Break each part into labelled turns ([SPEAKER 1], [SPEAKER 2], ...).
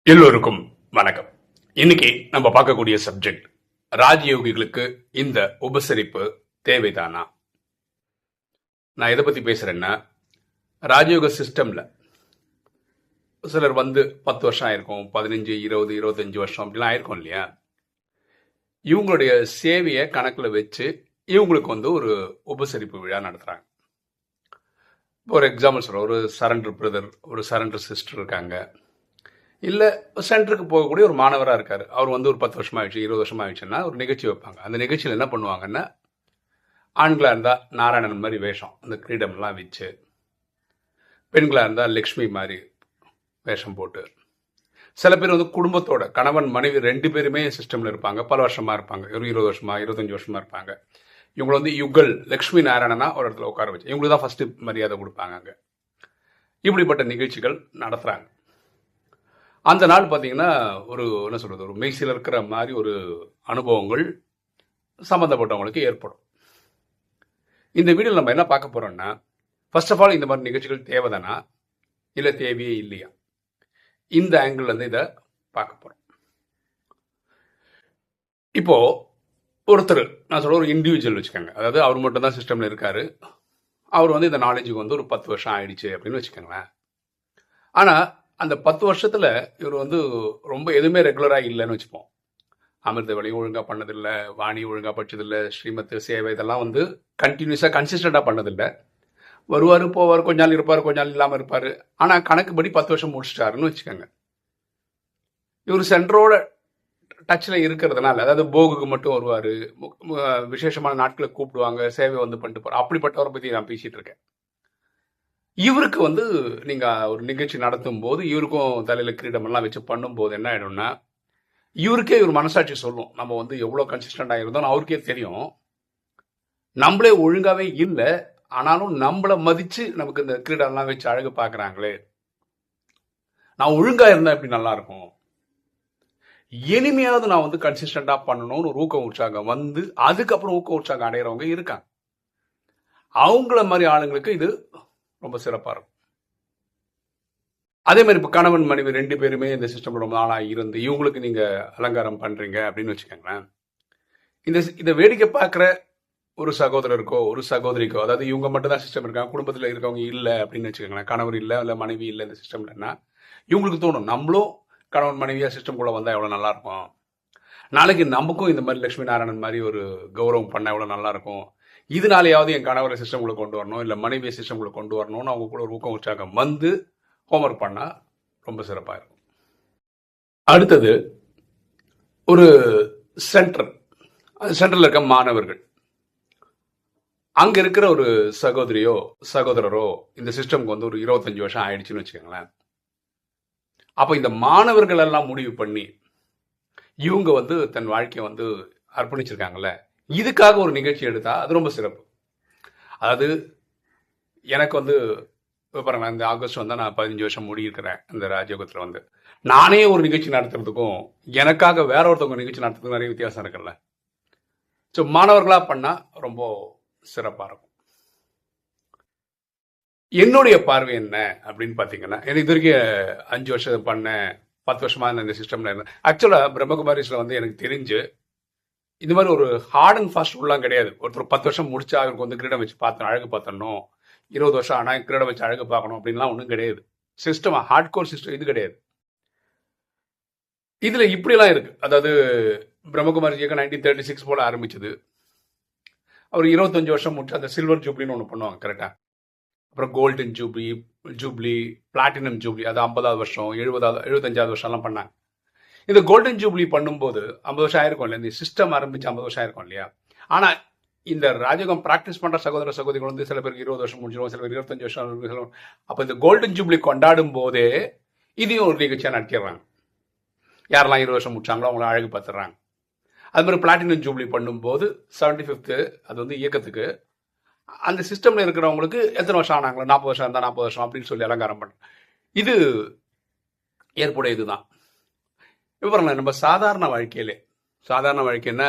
[SPEAKER 1] எல்லோருக்கும் வணக்கம். இன்னைக்கு நம்ம பார்க்கக்கூடிய சப்ஜெக்ட், ராஜயோகிகளுக்கு இந்த உபசரிப்பு தேவைதானா? நான் எதை பத்தி பேசுறேன்னா, ராஜயோக சிஸ்டம்ல சிலர் 10 வருஷம் ஆயிருக்கும், 15, 20, 25 வருஷம் அப்படிலாம் ஆயிருக்கும் இல்லையா? இவங்களுடைய சேவையை கணக்குல வச்சு இவங்களுக்கு ஒரு உபசரிப்பு விழா நடத்துறாங்க. ஒரு எக்ஸாம்பிள் சொல்றேன். ஒரு சரண்டர் பிரதர், ஒரு சரண்டர் சிஸ்டர் இருக்காங்க. இல்லை சென்டருக்கு போகக்கூடிய ஒரு மாணவராக இருக்கார். அவர் ஒரு 10 வருஷம் ஆயிடுச்சு, 20 வருஷம் ஆயிடுச்சுன்னா ஒரு நிகழ்ச்சி வைப்பாங்க. அந்த நிகழ்ச்சியில் என்ன பண்ணுவாங்கன்னா, ஆண்களாக இருந்தால் நாராயணன் மாதிரி வேஷம், அந்த கிரீடம்லாம் வச்சு, பெண்களாக இருந்தால் லக்ஷ்மி மாதிரி வேஷம் போட்டு, சில பேர் குடும்பத்தோட கணவன் மனைவி 2 பேருமே சிஸ்டமில் இருப்பாங்க, பல வருஷமாக இருப்பாங்க, ஒரு 20 வருஷமா 25 வருஷமா இருப்பாங்க. இவங்களை யுகல் லக்ஷ்மி நாராயணனா ஒரு இடத்துல உட்கார வச்சு இவங்களுக்கு தான் ஃபர்ஸ்ட் மரியாதை கொடுப்பாங்க. அங்கே இப்படிப்பட்ட நிகழ்ச்சிகள் நடத்துகிறாங்க. அந்த நாள் பார்த்தீங்கன்னா என்ன சொல்கிறது, ஒரு மெய்சில் இருக்கிற மாதிரி ஒரு அனுபவங்கள் சம்மந்தப்பட்டவங்களுக்கு ஏற்படும். இந்த வீடியோவில் நம்ம என்ன பார்க்க போகிறோம்னா, ஃபர்ஸ்ட் ஆஃப் ஆல் இந்த மாதிரி நிகழ்ச்சிகள் தேவைதானா இல்லை தேவையே இல்லையா, இந்த ஆங்கிள் இதை பார்க்க போகிறோம். இப்போ ஒருத்தர், நான் சொல்ல ஒரு இண்டிவிஜுவல் வச்சுக்கோங்க, அதாவது அவர் மட்டும் தான் சிஸ்டமில் இருக்காரு. அவர் இந்த நாலேஜுக்கு ஒரு 10 வருஷம் ஆயிடுச்சு அப்படின்னு வச்சுக்கோங்களேன். ஆனால் அந்த 10 வருஷத்துல இவர் ரொம்ப எதுவுமே ரெகுலரா இல்லைன்னு வச்சுப்போம். அமிர்தவழியும் ஒழுங்கா பண்ணதில்லை, வாணி ஒழுங்கா படிச்சதில்லை, ஸ்ரீமத் சேவை இதெல்லாம் கண்டினியூஸா கன்சிஸ்டண்டா பண்ணதில்லை. வருவார் போவார், கொஞ்ச நாள் இருப்பார், கொஞ்ச நாள் இல்லாமல் இருப்பார். ஆனால் கணக்குப்படி 10 வருஷம் முடிச்சிட்டாருன்னு வச்சுக்கோங்க. இவர் சென்டரோட டச்சில் இருக்கிறதுனால, அதாவது போகுக்கு மட்டும் வருவார், விசேஷமான நாட்களை கூப்பிடுவாங்க, சேவை பண்ணிட்டு போகிறார். அப்படிப்பட்டவரை பற்றி நான் பேசிட்டு இருக்கேன். இவருக்கு நீங்க ஒரு நிகழ்ச்சி நடத்தும் போது இவருக்கும் தலையில கிரீடம் எல்லாம் வச்சு பண்ணும்போது என்ன ஆயிடும்னா, இவருக்கே இவர் மனசாட்சி சொல்லும், நம்ம எவ்வளவு கன்சிஸ்டண்டா இருந்தோம் அவருக்கே தெரியும். நம்மளே ஒழுங்காவே இல்லை, ஆனாலும் நம்மளை மதிச்சு நமக்கு இந்த கிரீடம் எல்லாம் வச்சு அழகு பாக்குறாங்களே, நான் ஒழுங்கா இருந்தா எப்படி நல்லா இருக்கும், இனிமையாவது நான் கன்சிஸ்டண்டா பண்ணணும்னு ஒரு ஊக்கம் உற்சாகம் அதுக்கப்புறம் ஊக்க உற்சாகம் அடைகிறவங்க இருக்காங்க. அவங்கள மாதிரி ஆளுங்களுக்கு இது ரொம்ப சிறப்பாக இருக்கும். அதே மாதிரி இப்போ கணவன் மனைவி 2 பேருமே இந்த சிஸ்டம் ரொம்ப நாளாக இருந்து இவங்களுக்கு நீங்கள் அலங்காரம் பண்ணுறீங்க அப்படின்னு வச்சுக்கோங்களேன். இந்த வேடிக்கை பார்க்குற ஒரு சகோதரருக்கோ ஒரு சகோதரிக்கோ, அதாவது இவங்க மட்டும் தான் சிஸ்டம் இருக்காங்க, குடும்பத்தில் இருக்கவங்க இல்லை அப்படின்னு வச்சுக்கோங்களேன், கணவர் இல்லை இல்லை மனைவி இல்லை இந்த சிஸ்டம்லன்னா, இவங்களுக்கு தோணும் நம்மளும் கணவன் மனைவியாக சிஸ்டம்குள்ளே வந்தால் எவ்வளோ நல்லாயிருக்கும், நாளைக்கு நமக்கும் இந்த மாதிரி லட்சுமி நாராயணன் மாதிரி ஒரு கௌரவம் பண்ணால் எவ்வளோ நல்லாயிருக்கும், இதனாலேயாவது என் கணவரை சிஸ்டம்குள்ள கொண்டு வரணும், இல்லை மனைவியை சிஸ்டம்குள்ள கொண்டு வரணும்னு அவங்க கூட ஒரு ஊக்கம் உற்சாகம் ஹோம்ஒர்க் பண்ணால் ரொம்ப சிறப்பாக இருக்கும். அடுத்தது ஒரு சென்டரில் இருக்க மாணவர்கள், அங்கே இருக்கிற ஒரு சகோதரியோ சகோதரரோ இந்த சிஸ்டம்க்கு ஒரு 25 வருஷம் ஆயிடுச்சுன்னு வச்சுக்கோங்களேன். அப்போ இந்த மாணவர்கள் எல்லாம் முடிவு பண்ணி இவங்க தன் வாழ்க்கையை அர்ப்பணிச்சிருக்காங்கல்ல, இதுக்காக ஒரு நிகழ்ச்சி எடுத்தா அது ரொம்ப சிறப்பு. அதாவது எனக்கு பாருங்க, இந்த ஆகஸ்ட் நான் 15 வருஷம் முடியிருக்கிறேன் இந்த ராஜயோகத்தில். நானே ஒரு நிகழ்ச்சி நடத்துறதுக்கும் எனக்காக வேற ஒருத்தவங்க நிகழ்ச்சி நடத்துறதுக்கும் நிறைய வித்தியாசம் இருக்குல்ல. ஸோ மாணவர்களா பண்ணா ரொம்ப சிறப்பாக இருக்கும். என்னுடைய பார்வை என்ன அப்படின்னு பார்த்தீங்கன்னா, எனக்கு இது வரைக்கும் 5 வருஷம் பண்ணேன், 10 வருஷமா இந்த சிஸ்டம்ல இருந்தேன். ஆக்சுவலாக பிரம்மகுமாரிஸில் எனக்கு தெரிஞ்சு இது மாதிரி ஒரு ஹார்ட் அண்ட் ஃபாஸ்ட் ரூல்லாம் கிடையாது. ஒருத்தர் 10 வருஷம் முடிச்சா அவருக்கு கிரீடம் வச்சு பார்த்தோம் அழகு பார்த்தணும், 20 வருஷம் ஆனால் கிரீடம் வச்சு அழகு பார்க்கணும் அப்படின்லாம் ஒன்றும் கிடையாது. சிஸ்டம் ஹார்ட் கோர் சிஸ்டம் இது கிடையாது. இதுல இப்படிலாம் இருக்கு. அதாவது பிரம்மகுமாரி இயக்கம் 1936 போல ஆரம்பிச்சது. அவர் 25 வருஷம் முடிச்சு அந்த சில்வர் ஜூப்ளின்னு ஒன்று பண்ணுவாங்க கரெக்டா. அப்புறம் கோல்டன் ஜூப்ளி, பிளாட்டினம் ஜூப்ளி, அது 50வது வருஷம், 70வது 75வது வருஷம்லாம் பண்ணாங்க. இந்த கோல்டன் ஜூப்ளி பண்ணும்போது 50 வருஷம் ஆயிருக்கும் இல்லையா, இந்த சிஸ்டம் ஆரம்பிச்சு 50 வருஷம் ஆயிருக்கும் இல்லையா. ஆனா இந்த ராஜயோகம் பிராக்டிஸ் பண்ற சகோதர சகோதரிகள் சில பேருக்கு 20 வருஷம் முடிஞ்சிடும், சில பேர் 25 வருஷம். அப்ப இந்த கோல்டன் ஜூப்ளி கொண்டாடும் போதே இதையும் ஒரு நிகழ்ச்சியா நடத்திடுறாங்க. யாரெல்லாம் 20 வருஷம் முடிச்சாங்களோ அவங்கள அழகு பார்த்துறாங்க. அது மாதிரி பிளாட்டினம் ஜூப்ளி பண்ணும்போது 75th அது இயக்கத்துக்கு அந்த சிஸ்டம்ல இருக்கிறவங்களுக்கு எத்தனை வருஷம் ஆனாங்களோ, 40 வருஷம் இருந்தா 40 வருஷம் அப்படின்னு சொல்லி அலங்காரம் பண்ண இது ஏற்புடைய இதுதான். இப்போ நம்ம சாதாரண வாழ்க்கைன்னா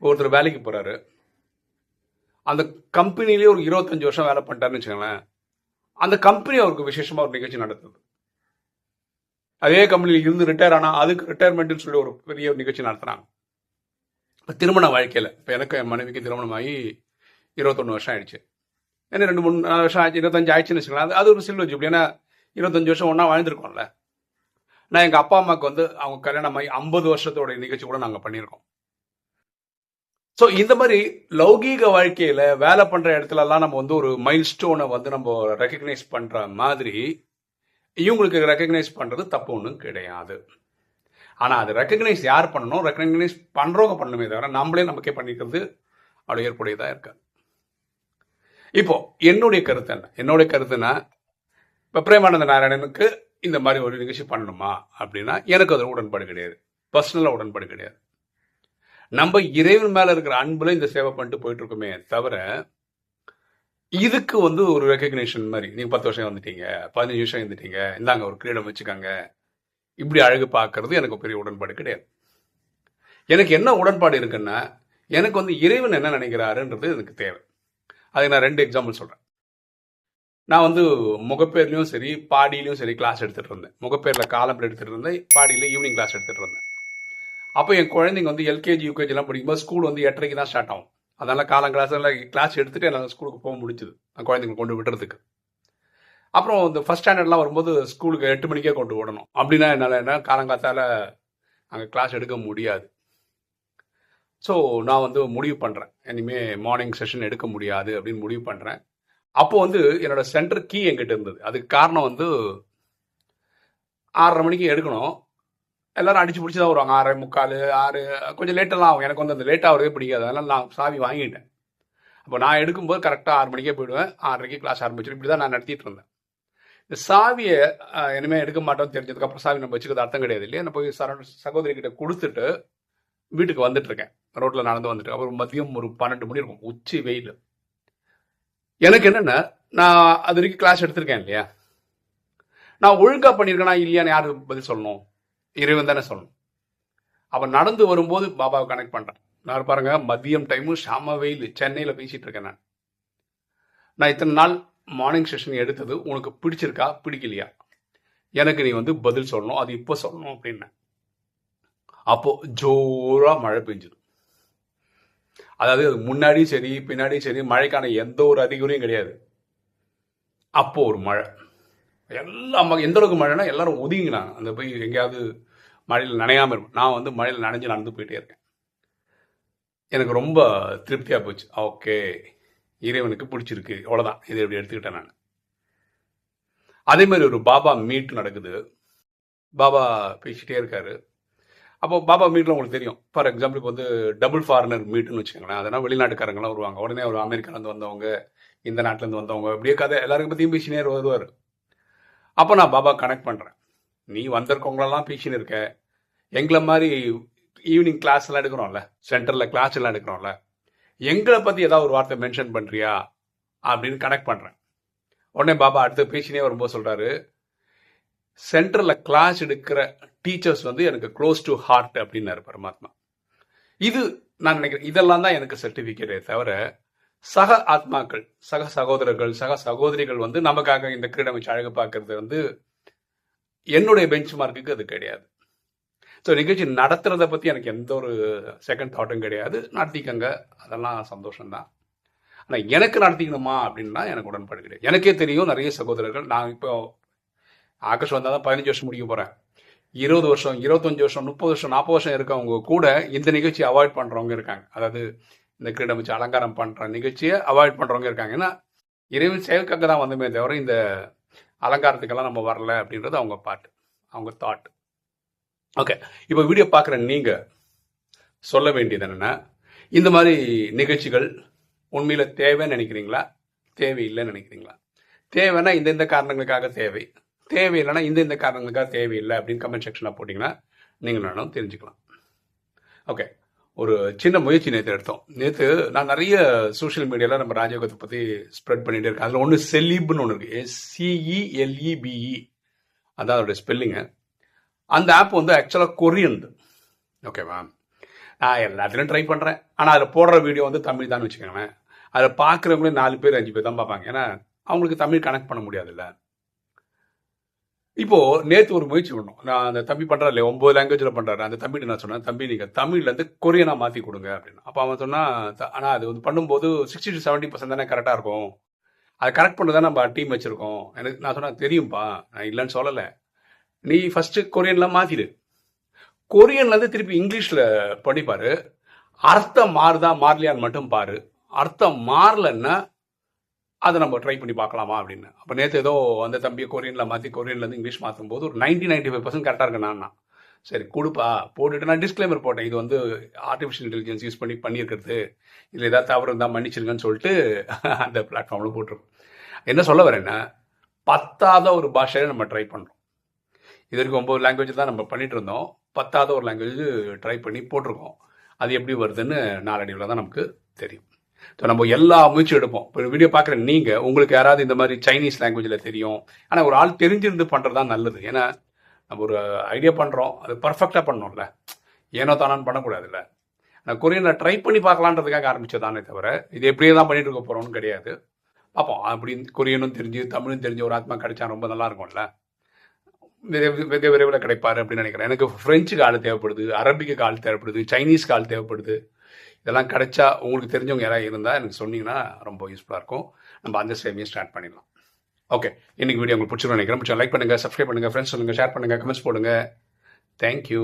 [SPEAKER 1] ஒருத்தர் வேலைக்கு போறாரு, அந்த கம்பெனிலேயே ஒரு 25 வருஷம் வேலை பண்ணிட்டாருன்னு வச்சுக்கோங்களேன், அந்த கம்பெனி அவருக்கு விசேஷமா ஒரு நிகழ்ச்சி நடத்துது. அதே கம்பெனியில் இருந்து ரிட்டையர் ஆனால் அதுக்கு ரிட்டையர்மெண்ட்னு சொல்லி ஒரு பெரிய நிகழ்ச்சி நடத்துகிறாங்க. இப்போ திருமண வாழ்க்கையில் இப்போ எனக்கு என் மனைவிக்கு திருமணமாகி 21 வருஷம் ஆயிடுச்சு. ஏன்னா 2-3 வருஷம் ஆச்சு, 25 ஆயிடுச்சுன்னு வச்சுக்கலாம். அது ஒரு சில்வர் ஜூப்ளி. ஏன்னா 25 வருஷம் ஒன்றா வாழ்ந்துருக்கோம்ல. நான் எங்கள் அப்பா அம்மாவுக்கு வந்து அவங்க கல்யாணமாகி 50 வருஷத்தோட நிகழ்ச்சி கூட நாங்கள் பண்ணியிருக்கோம். ஸோ இந்த மாதிரி லௌகீக வாழ்க்கையில் வேலை பண்ணுற இடத்துலலாம் நம்ம வந்து ஒரு மைல் ஸ்டோனை வந்து நம்ம ரெக்கக்னைஸ் பண்ணுற மாதிரி இவங்களுக்கு ரெக்கக்னைஸ் பண்ணுறது தப்பு ஒன்றும் கிடையாது. ஆனால் அது ரெக்கக்னைஸ் யார் பண்ணணும், ரெக்கக்னைஸ் பண்ணுறவங்க பண்ணணுமே தவிர நம்மளே நமக்கே பண்ணிக்கிறது அவ்வளோ ஏற்புடையதாக இருக்காது. இப்போ என்னுடைய கருத்து என்ன? என்னுடைய கருத்துனா, இப்போ பிரேமானந்த நாராயணனுக்கு இந்த மாதிரி ஒரு நிகழ்ச்சி பண்ணணுமா அப்படின்னா எனக்கு அது உடன்பாடு கிடையாது. பர்சனலாக உடன்பாடு கிடையாது. நம்ம இறைவன் மேலே இருக்கிற அன்புல இந்த சேவை பண்ணிட்டு போயிட்டு இருக்கோமே தவிர இதுக்கு வந்து ஒரு ரெக்கக்னேஷன் மாதிரி நீங்கள் 10 வருஷம் வந்துட்டீங்க, 15 வருஷம் வந்துட்டீங்க, இந்தாங்க ஒரு கிரீடம் வச்சுக்காங்க, இப்படி அழகு பார்க்கறது எனக்கு பெரிய உடன்பாடு கிடையாது. எனக்கு என்ன உடன்பாடு இருக்குன்னா, எனக்கு வந்து இறைவன் என்ன நினைக்கிறாருன்றது எனக்கு தேவை. அதுக்கு நான் 2 எக்ஸாம்பிள் சொல்கிறேன். நான் வந்து முகப்பேர்லையும் சரி பாடியிலையும் சரி கிளாஸ் எடுத்துகிட்டு இருந்தேன். முகப்பேரில் காலம்பர் எடுத்துகிட்டு இருந்தேன், பாடியில் ஈவினிங் கிளாஸ் எடுத்துகிட்டு இருந்தேன். அப்போ என் குழந்தைங்க வந்து எல்கேஜி யூகேஜிலாம் படிக்கும்போது ஸ்கூல் வந்து 8:30 தான் ஸ்டார்ட் ஆகும். அதனால் கிளாஸ் எடுத்துகிட்டு என்னால் ஸ்கூலுக்கு போக முடிச்சுது குழந்தைங்க கொண்டு விடுறதுக்கு. அப்புறம் இந்த ஃபஸ்ட் ஸ்டாண்டர்ட்லாம் வரும்போது ஸ்கூலுக்கு 8 மணிக்கே கொண்டு விடணும். அப்படின்னா என்னால் என்ன காலங்காத்தால் அங்கே கிளாஸ் எடுக்க முடியாது. ஸோ நான் வந்து முடிவு பண்ணுறேன், இனிமேல் மார்னிங் செஷன் எடுக்க முடியாது அப்படின்னு முடிவு பண்ணுறேன். அப்போது வந்து என்னோட சென்டர் கீ என்கிட்ட இருந்தது. அதுக்கு காரணம் வந்து 6:30 மணிக்கு எடுக்கணும். எல்லாரும் அடிச்சு பிடிச்சி தான் வருவாங்க. 6:45, 6 கொஞ்சம் லேட்டெல்லாம் ஆகும். எனக்கு வந்து அந்த லேட்டாக வரவே பிடிக்காது. அதனால் நான் சாவி வாங்கிட்டேன். அப்போ நான் எடுக்கும்போது கரெக்டாக 6 மணிக்கே போயிடுவேன். 6:30 கிளாஸ் ஆரம்பிச்சிடும். இப்படி தான் நான் நடத்திட்டு இருந்தேன். இந்த சாவியை இனிமேல் எடுக்க மாட்டோம்னு தெரிஞ்சதுக்கப்புறம் சாவி நம்ம வச்சுக்கிறது அர்த்தம் கிடையாது இல்லையா. நான் போய் சகோதரி கிட்ட கொடுத்துட்டு வீட்டுக்கு வந்துட்டு இருக்கேன். ரோட்டில் நடந்து வந்துட்டு அப்புறம் மதியம் ஒரு 12 மணி இருக்கும், உச்சி வெயில். எனக்கு என்னென்னா, நான் அது வரைக்கும் கிளாஸ் எடுத்திருக்கேன் இல்லையா, நான் ஒழுங்காக பண்ணியிருக்கேனா இல்லையான்னு யார் பதில் சொல்லணும்? இறைவன் தானே சொல்லணும். அவன் நடந்து வரும்போது பாபாவை கனெக்ட் பண்ணுறேன். நான் பாருங்க, மதியம் டைமு ஷாம வெயில், சென்னையில் பேசிகிட்டு இருக்கேன். நான் இத்தனை நாள் மார்னிங் செஷன் எடுத்தது உனக்கு பிடிச்சிருக்கா பிடிக்கலையா, எனக்கு நீ வந்து பதில் சொல்லணும், அது இப்போ சொல்லணும் அப்படின்னேன். அப்போது ஜோராக மழை பெஞ்சுது. அதாவது முன்னாடியும் சரி பின்னாடியும் சரி மழைக்கான எந்த ஒரு அறிகுறியும் கிடையாது. அப்போ ஒரு மழை, எல்லாம் எந்த அளவுக்கு மழைனா எல்லாரும் ஒதுங்கினாங்க. அந்த போய் எங்கேயாவது மழையில் நனையாமல் இருக்கும். நான் வந்து மழையில் நனைஞ்சு நடந்து போயிட்டே இருக்கேன். எனக்கு ரொம்ப திருப்தியாக போச்சு. ஓகே, இறைவனுக்கு பிடிச்சிருக்கு, அவ்வளோதான், இதை எப்படி எடுத்துக்கிட்டேன் நான். அதே மாதிரி ஒரு பாபா மீட் நடக்குது. பாபா பேசிகிட்டே இருக்காரு. அப்போ பாபா மீட்டில் உங்களுக்கு தெரியும், ஃபார் எக்ஸாம்பிள் இப்போ வந்து டபுள் ஃபாரினர் மீட்டுன்னு வச்சுக்கோங்களேன். அதனால் வெளிநாட்டுக்காரங்களாம் வருவாங்க. உடனே ஒரு அமெரிக்காலேருந்து வந்தவங்க, இந்த நாட்டிலேருந்து வந்தவங்க, அப்படியே கதை எல்லாருக்கும் பற்றியும் பேசினே வருவார். அப்போ நான் பாபா கனெக்ட் பண்ணுறேன். நீ வந்திருக்கவங்களெல்லாம் பேசின்னு இருக்க, எங்களை மாதிரி ஈவினிங் கிளாஸ் எல்லாம் எடுக்கிறோம்ல, சென்டரில் கிளாஸ் எல்லாம் எடுக்கிறோம்ல, எங்களை பற்றி ஏதாவது ஒரு வார்த்தை மென்ஷன் பண்ணுறியா அப்படின்னு கனெக்ட் பண்ணுறேன். உடனே பாபா அடுத்து பேசினே வரும்போது சொல்கிறாரு, சென்டரில் கிளாஸ் எடுக்கிற டீச்சர்ஸ் வந்து எனக்கு க்ளோஸ் டு ஹார்ட் அப்படின்னாரு பரமாத்மா. இது நான் நினைக்கிறேன், இதெல்லாம் தான் எனக்கு சர்டிஃபிகேட்டே தவிர சக ஆத்மாக்கள், சக சகோதரர்கள், சக சகோதரிகள் வந்து நமக்காக இந்த கிரீடம் வச்சு அழகு பார்க்கறது வந்து என்னுடைய பெஞ்ச் மார்க்குக்கு அது கிடையாது. ஸோ நிகழ்ச்சி நடத்துறதை பற்றி எனக்கு எந்த ஒரு செகண்ட் தாட்டும் கிடையாது. நடத்திக்கங்க, அதெல்லாம் சந்தோஷம்தான். ஆனால் எனக்கு நடத்திக்கணுமா அப்படின்னா எனக்கு உடன்பாடு கிடையாது. எனக்கே தெரியும் நிறைய சகோதரர்கள், நான் இப்போ ஆகஸ்ட் வந்தால் தான் 15 வருஷம் முடிக்க போகிறேன். 20 வருஷம், 25 வருஷம், 30 வருஷம், 40 வருஷம் இருக்கவங்க கூட இந்த நிகழ்ச்சியை அவாய்ட் பண்ணுறவங்க இருக்காங்க. அதாவது இந்த கிரீடம் வச்சு அலங்காரம் பண்ணுற நிகழ்ச்சியை அவாய்ட் பண்ணுறவங்க இருக்காங்க. ஏன்னா இறைவன் செயலுக்காக தான் வந்தமே தவிர இந்த அலங்காரத்துக்கெல்லாம் நம்ம வரல அப்படின்றது அவங்க பாட்டு, அவங்க தாட். ஓகே, இப்போ வீடியோ பார்க்குற நீங்கள் சொல்ல வேண்டியது என்னென்னா, இந்த மாதிரி நிகழ்ச்சிகள் உண்மையில் தேவைன்னு நினைக்கிறீங்களா, தேவையில்லைன்னு நினைக்கிறீங்களா? தேவைன்னா இந்த காரணங்களுக்காக தேவை, தேவையில்லைன்னா இந்த காரணங்களுக்காக தேவையில்லை அப்படின்னு கமெண்ட் செக்ஷனில் போட்டிங்கன்னா நீங்கள் நானும் தெரிஞ்சுக்கலாம். ஓகே, ஒரு சின்ன முயற்சி நேற்று எடுத்தோம். நேற்று நான் நிறைய சோஷியல் மீடியாவில் நம்ம ராஜயோகத்தை பற்றி ஸ்ப்ரெட் பண்ணிகிட்டே இருக்கேன். அதில் ஒன்று செலீப்னு ஒன்று இருக்குது, SCELEBE, அதான் அதோடைய ஸ்பெல்லிங்கு. அந்த ஆப் வந்து ஆக்சுவலாக கொரியன். ஓகேவா, நான் எல்லாத்துலேயும் ட்ரை பண்ணுறேன். ஆனால் அதில் போடுற வீடியோ வந்து தமிழ் தான் வச்சுக்கோங்களேன். அதில் பார்க்குறவங்களே 4 பேர் 5 பேர் தான் பார்ப்பாங்க. ஏன்னா அவங்களுக்கு தமிழ் கனெக்ட் பண்ண முடியாதுல்ல. இப்போ நேத்து ஒரு முயற்சி பண்ணோம். நான் அந்த தம்பி பண்றாரு இல்லையா 9 லாங்குவேஜ்ல பண்றாரு. அந்த தம்பிட்ட நான் சொன்னேன், "தம்பி நீங்க தமிழ்ல இருந்து கொரியனா மாத்தி குடுங்க" அப்படின்னு. அப்ப அவன் சொன்னான், ஆனா அது வந்து பண்ணும்போது 60-70% தானே கரெக்ட்டா இருக்கும். அத கரெக்ட் பண்ண தான் நம்ம டீம் வச்சிருக்கோம்." எனக்கு நான் சொன்னேன், "தெரியும்பா. நான் இல்லன்னு சொல்லல. நீ ஃபர்ஸ்ட் கொரியன்ல மாத்திடு. கொரியன்ல இருந்து திருப்பி இங்கிலீஷ்ல பண்ணி பாரு. அர்த்தம் மாறுதா மாறலையான்னு மட்டும் பாரு. அர்த்தம் மாறலன்னா அதை நம்ம ட்ரை பண்ணி பார்க்கலாமா அப்படின்னு. அப்போ நேற்று ஏதோ அந்த தம்பியை கொரியனில் மாற்றி கொரியன்லேருந்து இங்கிலீஷ் மாற்றும் போது ஒரு 90-95% கரெக்டாக இருக்கு நான். சரி கொடுப்பா போட்டுட்டு நான் டிஸ்க்ளைமர் போட்டேன், இது வந்து ஆர்டிஃபிஷியல் இன்டெலிஜென்ஸ் யூஸ் பண்ணி பண்ணியிருக்கிறது, இதில் ஏதாவது தவறு இருந்தால் மன்னிச்சிருங்கன்னு சொல்லிட்டு அந்த பிளாட்ஃபார்மில் போட்டிருக்கோம். என்ன சொல்ல வரேன்னா, பத்தாத ஒரு பாஷையை நம்ம ட்ரை பண்ணுறோம். இது வரைக்கும் 9 லாங்குவேஜ் தான் நம்ம பண்ணிட்டு இருந்தோம். பத்தாவது ஒரு லாங்குவேஜ் ட்ரை பண்ணி போட்டிருக்கோம். அது எப்படி வருதுன்னு நாளடைவில் தான் நமக்கு தெரியும். ஸோ நம்ம எல்லா முயற்சியும் எடுப்போம். இப்போ வீடியோ பார்க்குற நீங்கள், உங்களுக்கு யாராவது இந்த மாதிரி சைனீஸ் லாங்குவேஜில் தெரியும், ஆனால் ஒரு ஆள் தெரிஞ்சிருந்து பண்ணுறது தான் நல்லது. ஏன்னா நம்ம ஒரு ஐடியா பண்ணுறோம், அது பர்ஃபெக்டாக பண்ணணும்ல, ஏனோ தானான்னு பண்ணக்கூடாதுல்ல. நான் கொரியனில் ட்ரை பண்ணி பார்க்கலான்றதுக்காக ஆரம்பித்ததானே தவிர இது எப்படியே தான் பண்ணிட்டு இருக்க போகிறோம்னு கிடையாது. பார்ப்போம். அப்படி கொரியனும் தெரிஞ்சு தமிழும் தெரிஞ்ச ஒரு ஆத்மா கிடைச்சா ரொம்ப நல்லா இருக்கும்ல. வெகு விரைவில் கிடைப்பாரு அப்படின்னு நினைக்கிறேன். எனக்கு ஃப்ரெஞ்சுக்கு ஆள் தேவைப்படுது, அரபிக்கு ஆள் தேவைப்படுது, சைனீஸ்க்கு ஆள் தேவைப்படுது. இதெல்லாம் கிடைச்சா உங்களுக்கு தெரிஞ்சவங்க யாராவது இருந்தால் எனக்கு சொன்னீங்கன்னா ரொம்ப யூஸ்ஃபுல்லாக இருக்கும். நம்ம அந்த சேவையும் ஸ்டார்ட் பண்ணிடலாம். ஓகே, இன்னைக்கு வீடியோ உங்களுக்கு பிடிச்சிருக்கோம் நினைக்கிறேன். லைக் பண்ணுங்கள், சப்ஸ்கிரைப் பண்ணுங்கள், ஃப்ரெண்ட்ஸ் சொல்லுங்கள், ஷேர் பண்ணுங்கள், கமெண்ட்ஸ் போடுங்க. தேங்க்யூ.